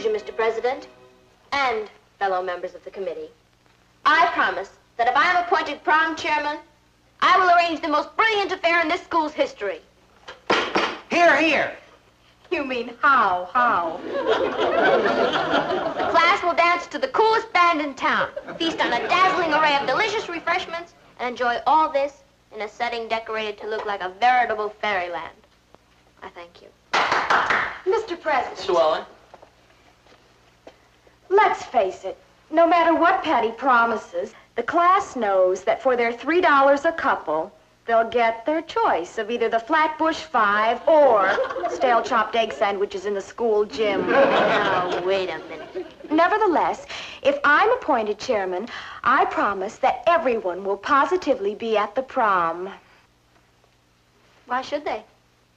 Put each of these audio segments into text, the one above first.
conclusion, Mr. President, and fellow members of the committee, I promise that if I am appointed prom chairman, I will arrange the most brilliant affair in this school's history. Hear, hear. You mean how? The class will dance to the coolest band in town, feast on a dazzling array of delicious refreshments, and enjoy all this in a setting decorated to look like a veritable fairyland. I thank you. Mr. President. Sue Ellen. Let's face it, no matter what Patty promises, the class knows that for their $3 a couple, they'll get their choice of either the Flatbush 5 or stale chopped egg sandwiches in the school gym. Now, wait a minute. Nevertheless, if I'm appointed chairman, I promise that everyone will positively be at the prom. Why should they?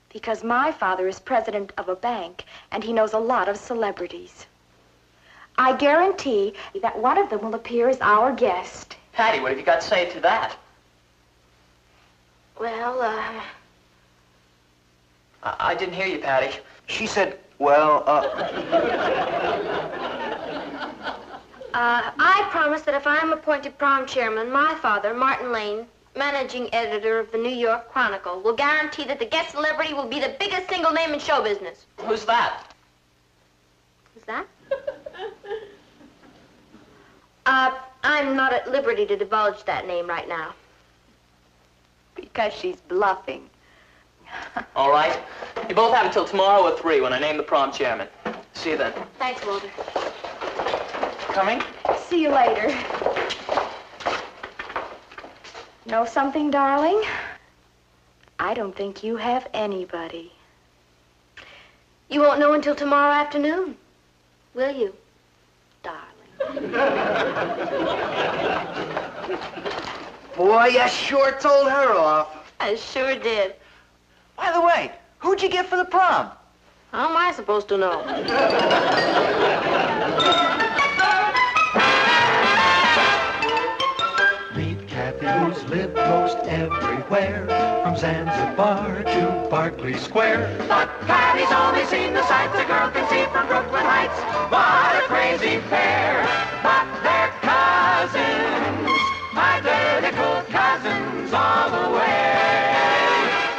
Because my father is president of a bank, and he knows a lot of celebrities. I guarantee that one of them will appear as our guest. Patty, what have you got to say to that? Well, I didn't hear you, Patty. She said, well, I promise that if I'm appointed prom chairman, my father, Martin Lane, managing editor of the New York Chronicle, will guarantee that the guest celebrity will be the biggest single name in show business. Who's that? Who's that? I'm not at liberty to divulge that name right now. Because she's bluffing. All right. You both have until tomorrow at 3 when I name the prom chairman. See you then. Thanks, Walter. Coming? See you later. Know something, darling? I don't think you have anybody. You won't know until tomorrow afternoon, will you, darling? boy, you sure told her off. I sure did. By the way, who'd you get for the prom? How am I supposed to know? Meet Kathy, who's lived most everywhere, from Zanzibar to Berkeley Square. But Patty's only seen the sights a girl can see from Brooklyn Heights. What a crazy pair! But they're cousins, identical cousins all the way.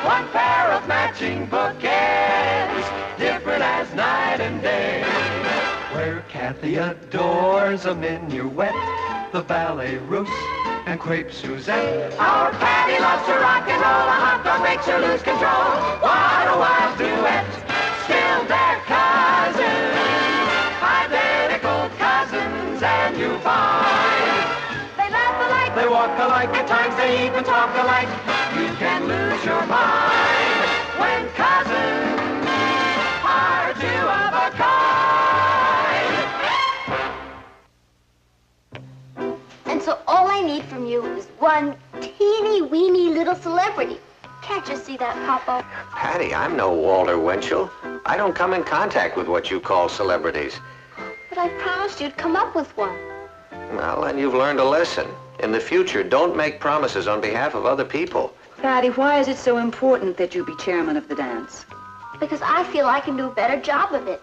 One pair of matching bookends, different as night and day. Where Kathy adores a minuet, the ballet russe, and crepe Suzette. Our Patty loves to rock and roll, a hot dog makes her lose control. What a wild duet, still they're cousins, identical cousins, and you find they laugh alike, they walk alike, at times they even talk alike. You can lose your mind when cousins are two of a kind. And so all I need from you is one teeny-weeny little celebrity. Can't you see that, Papa? Patty, I'm no Walter Winchell. I don't come in contact with what you call celebrities. But I promised you'd come up with one. Well, then you've learned a lesson. In the future, don't make promises on behalf of other people. Patty, why is it so important that you be chairman of the dance? Because I feel I can do a better job of it.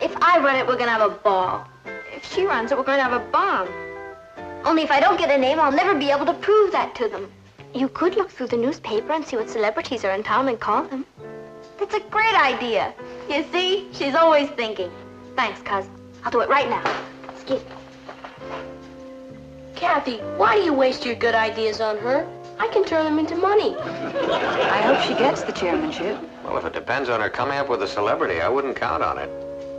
If I run it, we're going to have a ball. If she runs it, we're going to have a bomb. Only if I don't get a name, I'll never be able to prove that to them. You could look through the newspaper and see what celebrities are in town and call them. That's a great idea. You see, she's always thinking. Thanks, cousin. I'll do it right now. Excuse me. Kathy, why do you waste your good ideas on her? I can turn them into money. I hope she gets the chairmanship. Well, if it depends on her coming up with a celebrity, I wouldn't count on it.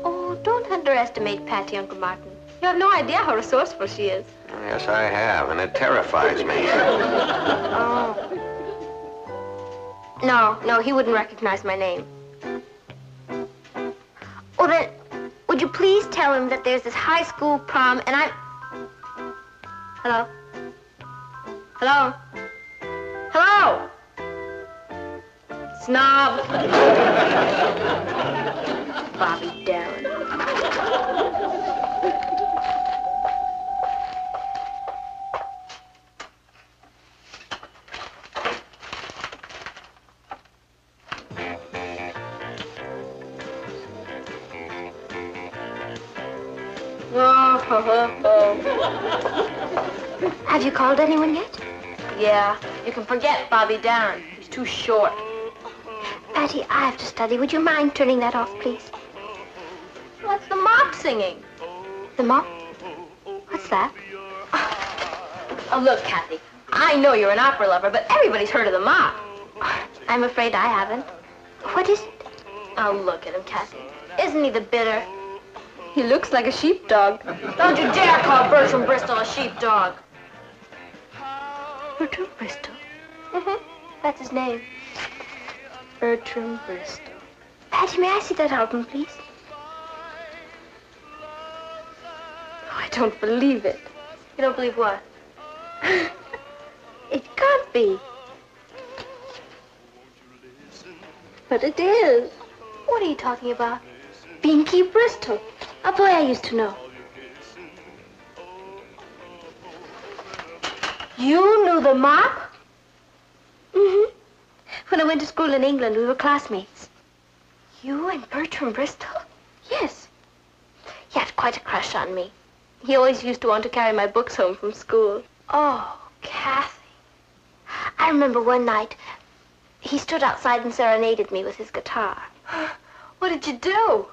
Oh, don't underestimate Patty, Uncle Martin. You have no idea how resourceful she is. Yes, I have, and it terrifies me. Oh. No, he wouldn't recognize my name. Well, then, would you please tell him that there's this high school prom, and I'm... Hello? Hello? Hello? Snob. Bobby Darin. Have you called anyone yet? Yeah, you can forget Bobby Darren. He's too short. Patty, I have to study. Would you mind turning that off, please? What's the mop singing? The mop? What's that? Oh, look, Kathy. I know you're an opera lover, but everybody's heard of the mop. I'm afraid I haven't. What is it? Oh, look at him, Kathy. Isn't he the bitter? He looks like a sheepdog. Don't you dare call Bertram Bristol a sheepdog. Bertram Bristol? Mm-hmm. That's his name. Bertram Bristol. Patty, may I see that album, please? Oh, I don't believe it. You don't believe what? It can't be. But it is. What are you talking about? Binky Bristol. A boy I used to know. You knew the mop? Mm-hmm. When I went to school in England, we were classmates. You and Bertram Bristol? Yes. He had quite a crush on me. He always used to want to carry my books home from school. Oh, Kathy. I remember one night, he stood outside and serenaded me with his guitar. What did you do?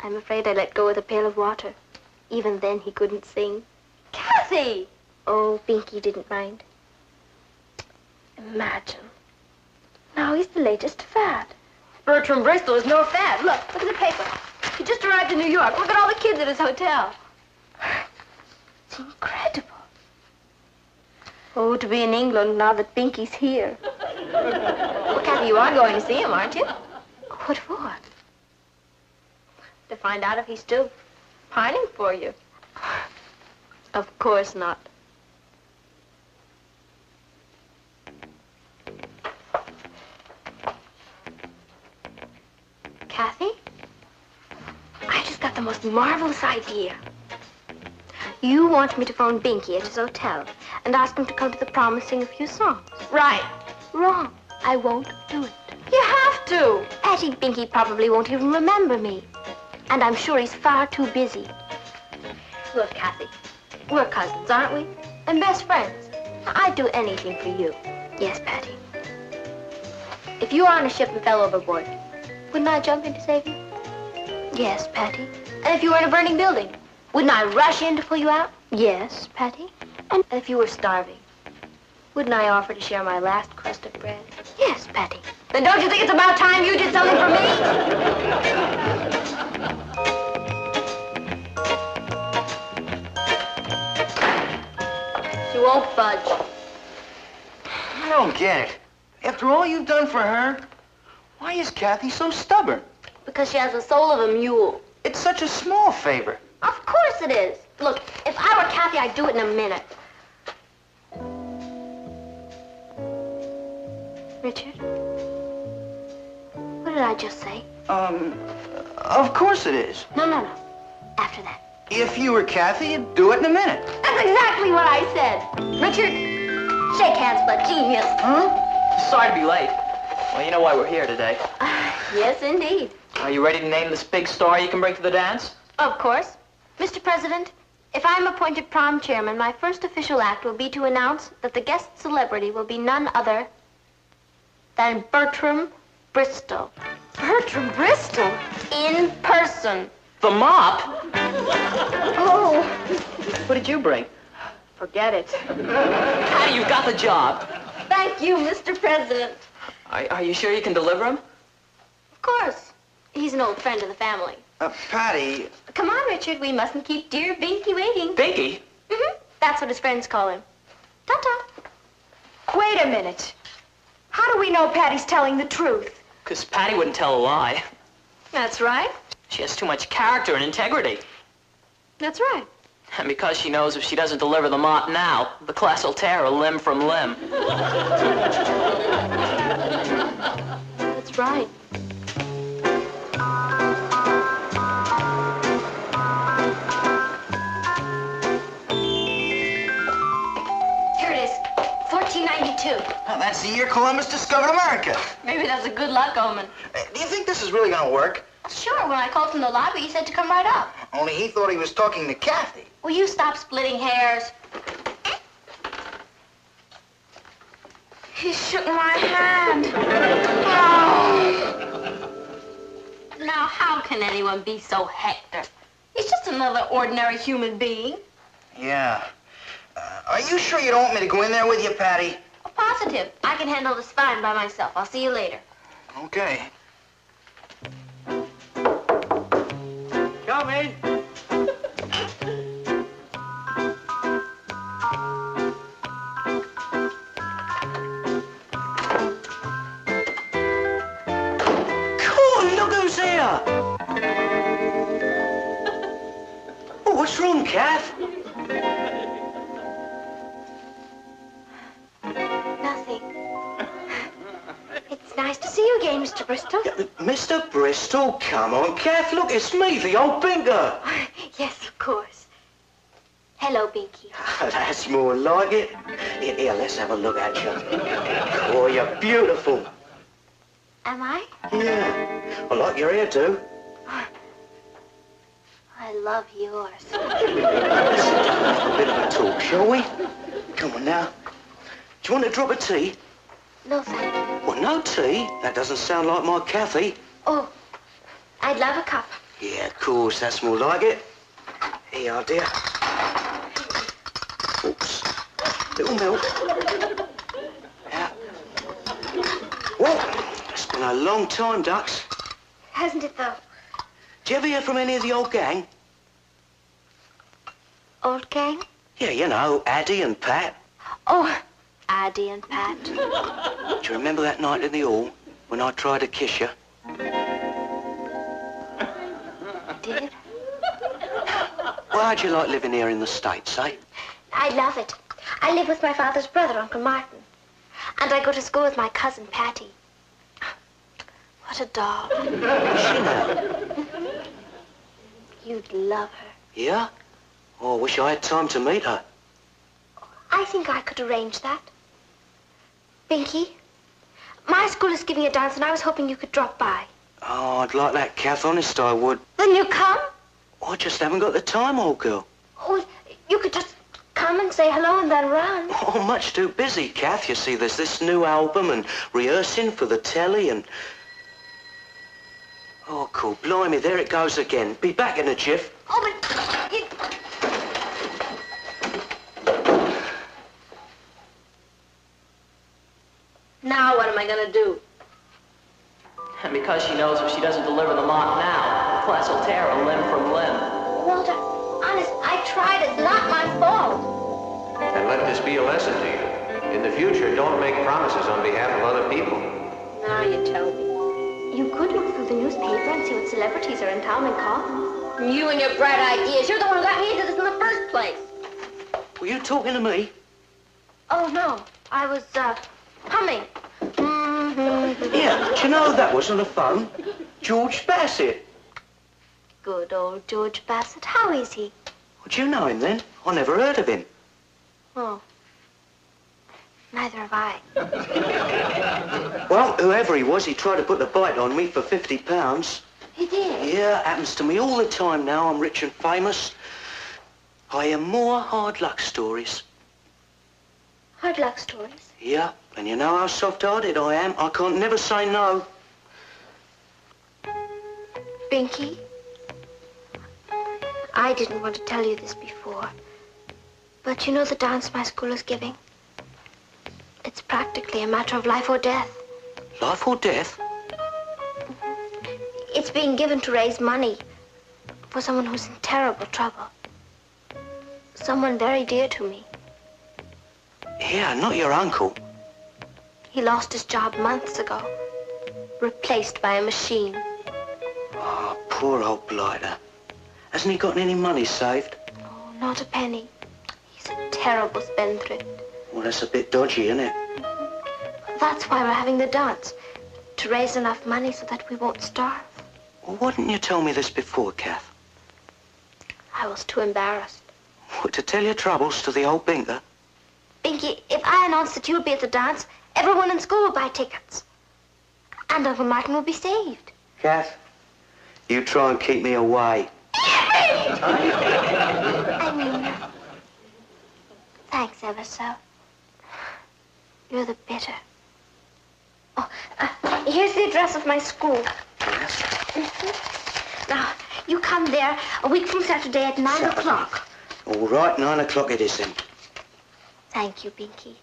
I'm afraid I let go of the pail of water. Even then, he couldn't sing. Kathy! Oh, Binky didn't mind. Imagine. Now he's the latest fad. Bertram Bristol is no fad. Look at the paper. He just arrived in New York. Look at all the kids at his hotel. It's incredible. Oh, to be in England now that Binky's here. Well, Kathy, you are going to see him, aren't you? What for? To find out if he's still pining for you. Of course not. Kathy? I just got the most marvelous idea. You want me to phone Binky at his hotel and ask him to come to the prom and sing a few songs. Right. Wrong. I won't do it. You have to. Patty, Binky probably won't even remember me. And I'm sure he's far too busy. Look, Kathy, we're cousins, aren't we? And best friends. I'd do anything for you. Yes, Patty. If you were on a ship and fell overboard, wouldn't I jump in to save you? Yes, Patty. And if you were in a burning building, wouldn't I rush in to pull you out? Yes, Patty. And if you were starving, wouldn't I offer to share my last crust of bread? Yes, Patty. Then don't you think it's about time you did something for me? She won't budge. I don't get it. After all you've done for her, why is Kathy so stubborn? Because she has the soul of a mule. It's such a small favor. Of course it is. Look, if I were Kathy, I'd do it in a minute. Richard? What did I just say? Of course it is. No. After that. If you were Kathy, you'd do it in a minute. That's exactly what I said. Richard, shake hands with a genius. Huh? Sorry to be late. Well, you know why we're here today. Yes, indeed. Are you ready to name this big star you can bring to the dance? Of course. Mr. President, if I'm appointed prom chairman, my first official act will be to announce that the guest celebrity will be none other than Bertram Bristol. Bertram Bristol? In person. The mop? Oh, What did you bring? forget it. Patty, you got the job. Thank you, Mr. President. Are you sure you can deliver him? Of course. He's an old friend of the family. Patty, Come on, Richard. We mustn't keep dear Binky waiting. Binky? That's what his friends call him. Ta-ta. Wait a minute. How do we know Patty's telling the truth? Because Patty wouldn't tell a lie. That's right. She has too much character and integrity. That's right. And because she knows if she doesn't deliver the mop now, the class will tear her limb from limb. That's right. Here it is. 1492. well, that's the year Columbus discovered America. Maybe that's a good luck omen. Do you think this is really gonna work? Sure, when I called from the lobby, he said to come right up. Only he thought he was talking to Kathy. Will you stop splitting hairs? He shook my hand. Oh. Now, how can anyone be so Hector? He's just another ordinary human being. Yeah. Are you sure you don't want me to go in there with you, Patty? Oh, positive. I can handle this fine by myself. I'll see you later. Okay. Come in. Oh, what's wrong, Kath? Nothing. It's nice to see you again, Mr. Bristol. Mr. Bristol, come on, Kath. Look, it's me, the old bingo. Yes, of course. Hello, Binky. That's more like it. Here, let's have a look at you. Oh, you're beautiful. Am I? Yeah. I like your hair, too. I love yours. Let's have a bit of a talk, shall we? Come on now. Do you want a drop of tea? No, thank you. Well, no tea. That doesn't sound like my Kathy. Oh, I'd love a cup. Yeah, of course. That's more like it. Here you are, dear. Oops. Little milk. Yeah. Well, it's been a long time, Ducks. Hasn't it, though? Do you ever hear from any of the old gang? Old gang? Yeah, you know, Addie and Pat. Oh, Addie and Pat. Do you remember that night in the hall when I tried to kiss you? Did? Well, how'd you like living here in the States, eh? I love it. I live with my father's brother, Uncle Martin. And I go to school with my cousin, Patty. What a doll. Is she now? You'd love her. Yeah? Oh, I wish I had time to meet her. I think I could arrange that. Binky, my school is giving a dance and I was hoping you could drop by. Oh, I'd like that, Kath. Honest, I would. Then you come? Oh, I just haven't got the time, old girl. Oh, you could just come and say hello and then run. Oh, much too busy, Kath. You see, there's this new album and rehearsing for the telly and... Oh, cool. Blimey, there it goes again. Be back in a jiff. Oh, but you... Now what am I going to do? And because she knows if she doesn't deliver the mop now, the class will tear her limb from limb. Walter, honest, I tried. It's not my fault. And let this be a lesson to you. In the future, don't make promises on behalf of other people. Now you tell me. You could look through the newspaper and see what celebrities are in town and call. You and your bright ideas. You're the one who got me into this in the first place. Were you talking to me? Oh, no. I was, humming. Yeah, do you know that was on the phone? George Bassett. Good old George Bassett. How is he? Well, do you know him, then? I never heard of him. Oh. Neither have I. Well, whoever he was, he tried to put the bite on me for £50. He did? Yeah, happens to me all the time now. I'm rich and famous. I hear more hard luck stories. Hard luck stories? Yeah, and you know how soft-hearted I am. I can't never say no. Binky, I didn't want to tell you this before, but you know the dance my school is giving? It's practically a matter of life or death. Life or death? It's being given to raise money for someone who's in terrible trouble. Someone very dear to me. Yeah, not your uncle. He lost his job months ago, replaced by a machine. Oh, poor old blighter. Hasn't he got any money saved? Oh, not a penny. He's a terrible spendthrift. Well, that's a bit dodgy, isn't it? That's why we're having the dance, to raise enough money so that we won't starve. Well, why didn't you tell me this before, Kath? I was too embarrassed. What, to tell your troubles to the old binker? Binky, if I announced that you'd be at the dance, everyone in school would buy tickets. And Uncle Martin would be saved. Kath, You try and keep me away. I mean, thanks ever so. You're the bitter. Oh, here's the address of my school. Yes? Now, you come there a week from Saturday at 9 o'clock. All right, 9 o'clock it is then. Thank you, Binky.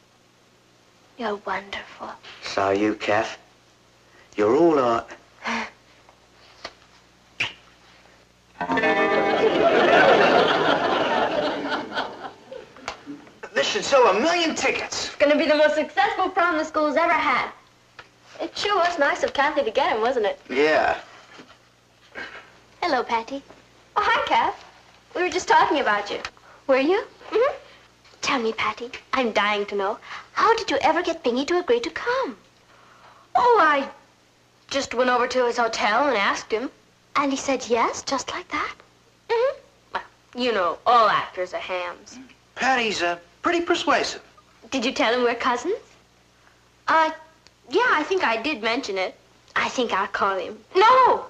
You're wonderful. So are you, Kath. You're all right. This should sell 1 million tickets. It's gonna be the most successful prom the school's ever had. It sure was nice of Kathy to get him, wasn't it? Yeah. Hello, Patty. Oh, hi, Kath. We were just talking about you. Were you? Mm-hmm. Tell me, Patty, I'm dying to know, how did you ever get Bingy to agree to come? Oh, I just went over to his hotel and asked him. And he said yes, just like that? Mm-hmm. Well, you know, all actors are hams. Patty's pretty persuasive. Did you tell him we're cousins? Yeah, I think I did mention it. I think I'll call him. No!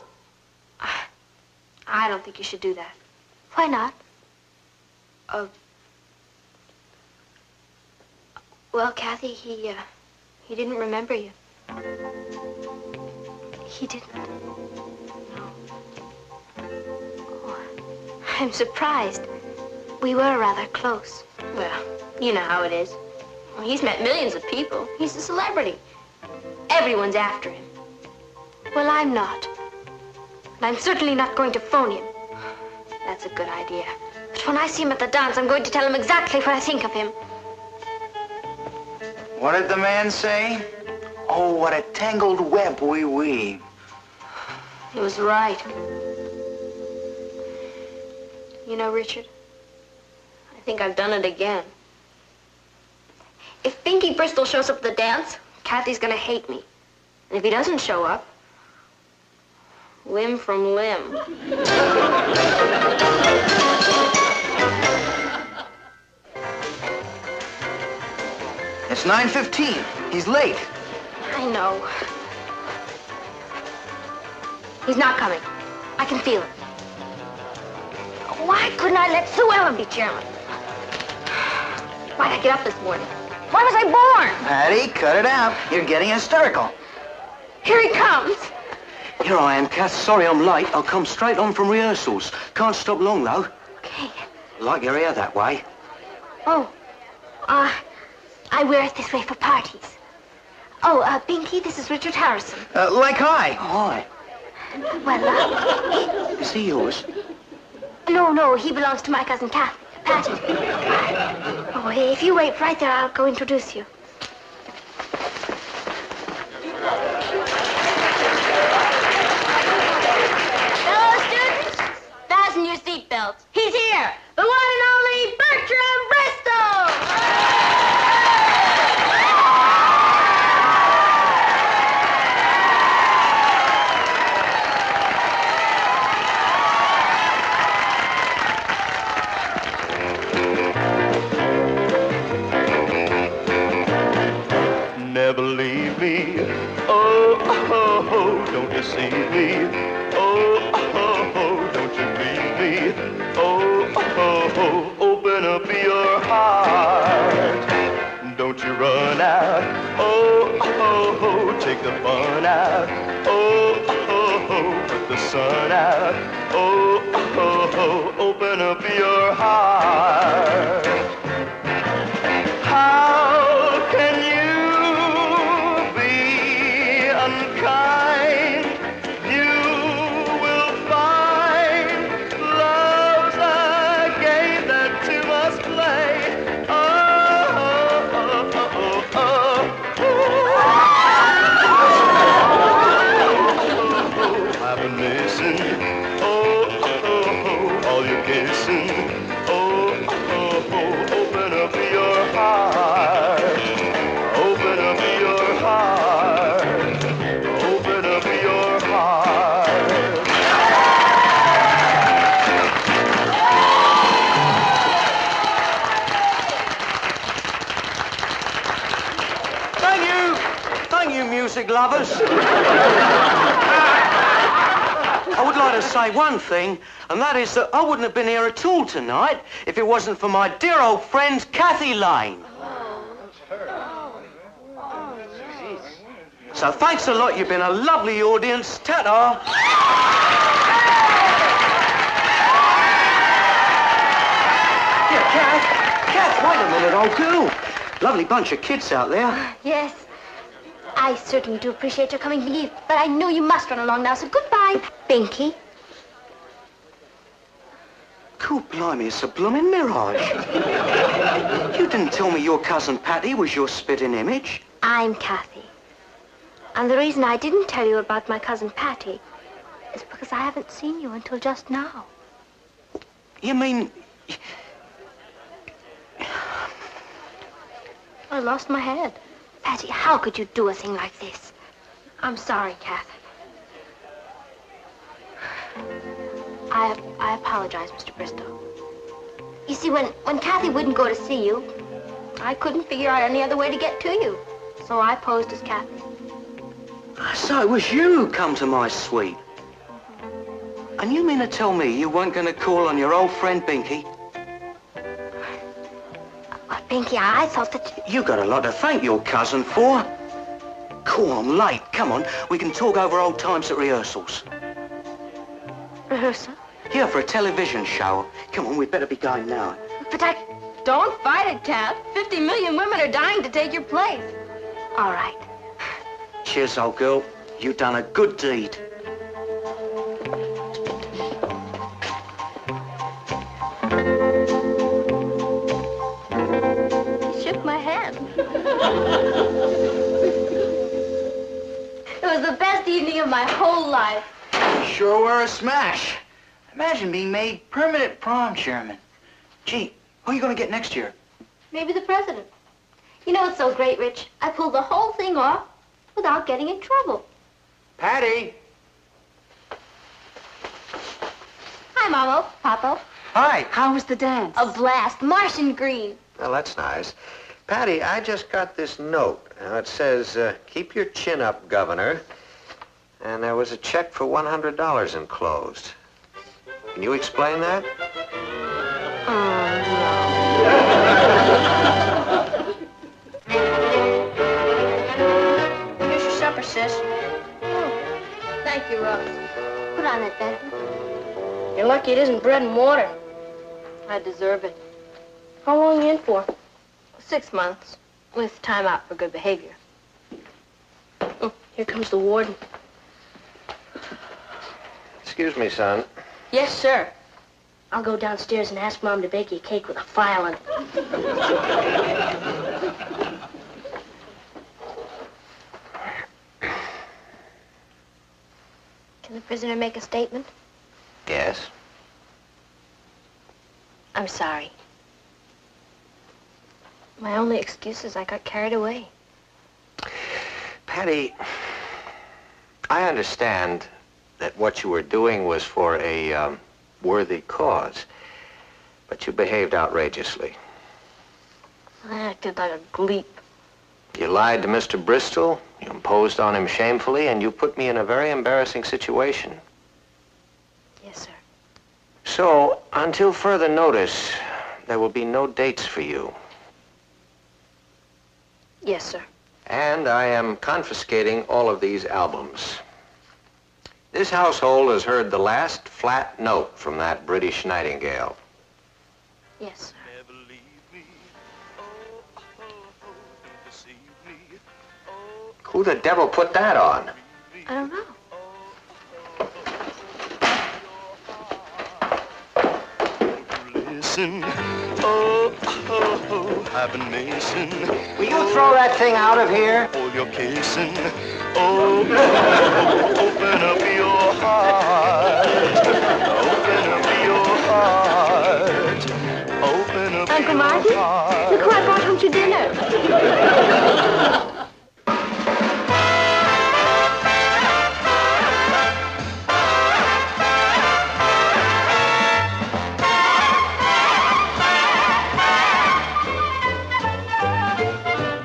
I don't think you should do that. Why not? Well, Kathy, he didn't remember you. He didn't. No. Oh, I'm surprised. We were rather close. Well, you know how it is. Well, he's met millions of people. He's a celebrity. Everyone's after him. Well, I'm not. And I'm certainly not going to phone him. That's a good idea. But when I see him at the dance, I'm going to tell him exactly what I think of him. What did the man say? Oh, what a tangled web we weave. He was right. You know, Richard, I think I've done it again. If Binky Bristol shows up at the dance, Kathy's gonna hate me. And if he doesn't show up, limb from limb. It's 9:15. He's late. I know. He's not coming. I can feel it. Why couldn't I let Sue Ellen be chairman? Why'd I get up this morning? Why was I born? Patty, cut it out. You're getting hysterical. Here he comes. Here I am, Kath. Sorry I'm late. I'll come straight on from rehearsals. Can't stop long, though. Okay. Like your hair that way. Oh, I wear it this way for parties. Oh, Binky, this is Richard Harrison. Like hi. Hi. Well, Is he yours? no, he belongs to my cousin Kathy, Patty. Oh, if you wait right there, I'll go introduce you. Fellow students, fasten your seatbelts. He's here, the one and only Bertram Bristol! Never leave me. Oh, oh, oh, don't deceive me. Oh, oh, oh, don't you leave me. Oh, oh, oh, open up your heart. Don't you run out. Oh, oh, oh, take the fun out. Oh, oh, oh, put the sun out. Oh, oh, oh, open up your heart. How can you be unkind? You will find love's a game that two must play. Oh, oh, oh, oh, oh, oh. I've been missing. Oh, oh, oh, all your kissing. Oh, oh, oh, open up your heart. Open up your heart. Open up your heart. Thank you, music lovers. I would like to say one thing, and that is that I wouldn't have been here at all tonight if it wasn't for my dear old friend, Kathy Lane. So thanks a lot. You've been a lovely audience. Ta-ta. Yeah, Kath, wait a minute, old girl. Lovely bunch of kids out there. Yes. I certainly do appreciate your coming, Binky, but I know you must run along now, so goodbye, Binky. Cool, blimey, it's a blooming mirage. You didn't tell me your cousin Patty was your spitting image. I'm Kathy. And the reason I didn't tell you about my cousin Patty is because I haven't seen you until just now. You mean... I lost my head. Patty, how could you do a thing like this? I'm sorry, Kath. I apologize, Mr. Bristow. You see, when Kathy wouldn't go to see you, I couldn't figure out any other way to get to you. So I posed as Kathy. So it was you who come to my suite. And you mean to tell me you weren't going to call on your old friend Binky? Binky, I thought that... You got a lot to thank your cousin for. Cool, I'm late. Come on, we can talk over old times at rehearsals. Rehearsal? Here for a television show. Come on, we'd better be going now. But I... Don't fight it, Kath. 50 million women are dying to take your place. All right. Cheers, old girl. You've done a good deed. He shook my hand. It was the best evening of my whole life. You sure were a smash. Imagine being made permanent prom chairman. Gee, who are you going to get next year? Maybe the president. You know what's so great, Rich? I pulled the whole thing off without getting in trouble. Patty. Hi, Mamo, Papo. Hi. How was the dance? A blast. Martian green. Well, that's nice. Patty, I just got this note. Now, it says, keep your chin up, Governor. And there was a check for $100 enclosed. Can you explain that? Here's your supper, sis. Oh, thank you, Rose. Put on that bed. You're lucky it isn't bread and water. I deserve it. How long are you in for? 6 months, with time out for good behavior. Oh, here comes the warden. Excuse me, son. Yes, sir. I'll go downstairs and ask Mom to bake you a cake with a file in it. Can the prisoner make a statement? Yes? I'm sorry. My only excuse is I got carried away. Patty, I understand that what you were doing was for a worthy cause, but you behaved outrageously. I acted like a gleep. You lied to Mr. Bristol, you imposed on him shamefully, and you put me in a very embarrassing situation. Yes, sir. So, until further notice, there will be no dates for you. Yes, sir. And I am confiscating all of these albums. This household has heard the last flat note from that British nightingale. Yes, sir. Who the devil put that on? I don't know. Listen, oh, oh, oh, I've been missing. Will you throw that thing out of here? All your kissing, oh, oh, open up your heart. Open up your heart. Open up Uncle your Martin, heart. look who I brought home to dinner.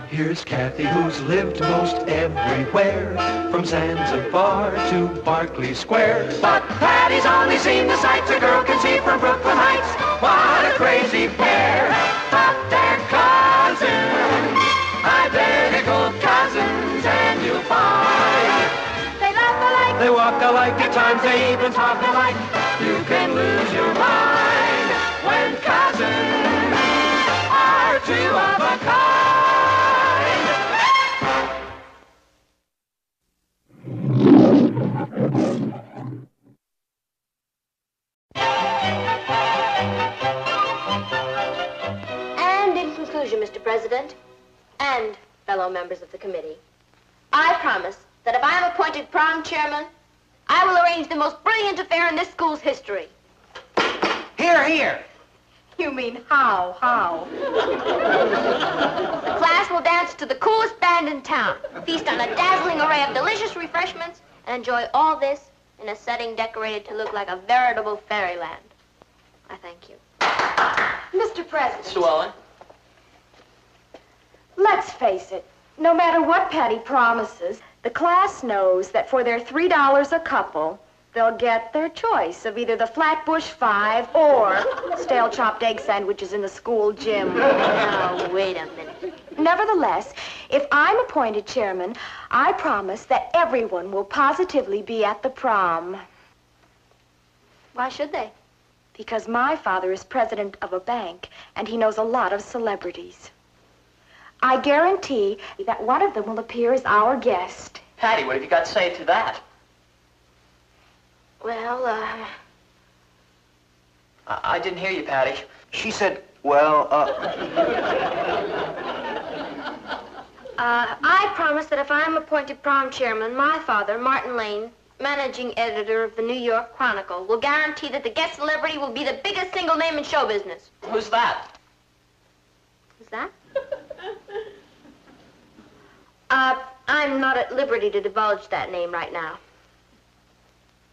Here's Here's Kathy, who's lived most everywhere, from Zanzibar to Berkeley Square. But Patty's only seen the sights a girl can see from Brooklyn Heights. What a crazy pair, but they're cousins, identical cousins, and you'll find They laugh alike. they walk alike, at times they even talk alike. You can lose your mind when cousins are two of a kind. And in conclusion, Mr. President, and fellow members of the committee, I promise that if I am appointed prom chairman, I will arrange the most brilliant affair in this school's history. Here, here. You mean how? The class will dance to the coolest band in town, feast on a dazzling array of delicious refreshments, and enjoy all this in a setting decorated to look like a veritable fairyland. I thank you. Mr. President, Mr. Wallen? let's face it. No matter what Patty promises, the class knows that for their $3 a couple, they'll get their choice of either the Flatbush 5 or stale chopped egg sandwiches in the school gym. Now, wait a minute. Nevertheless, if I'm appointed chairman, I promise that everyone will positively be at the prom. Why should they? Because my father is president of a bank, and he knows a lot of celebrities. I guarantee that one of them will appear as our guest. Patty, what have you got to say to that? Well, I didn't hear you, Patty. She said, well, I promise that if I'm appointed prom chairman, my father, Martin Lane, managing editor of the New York Chronicle, will guarantee that the guest celebrity will be the biggest single name in show business. Who's that? Is that? I'm not at liberty to divulge that name right now.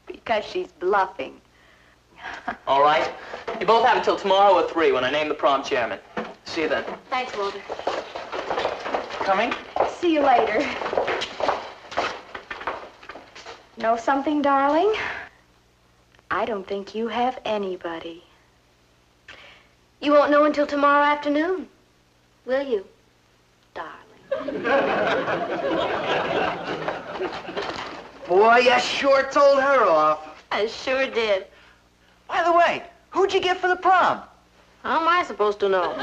Because she's bluffing. All right. You both have until tomorrow at 3 when I name the prom chairman. See you then. Thanks, Walter. Coming? See you later. Know something, darling? I don't think you have anybody. You won't know until tomorrow afternoon, will you, darling? boy, you sure told her off. I sure did. By the way, who'd you get for the prom? How am I supposed to know?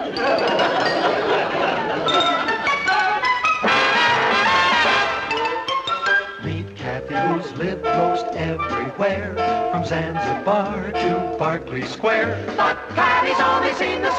Meet Kathy, who's lived most everywhere, from Zanzibar to Berkeley Square. But Patty's only seen the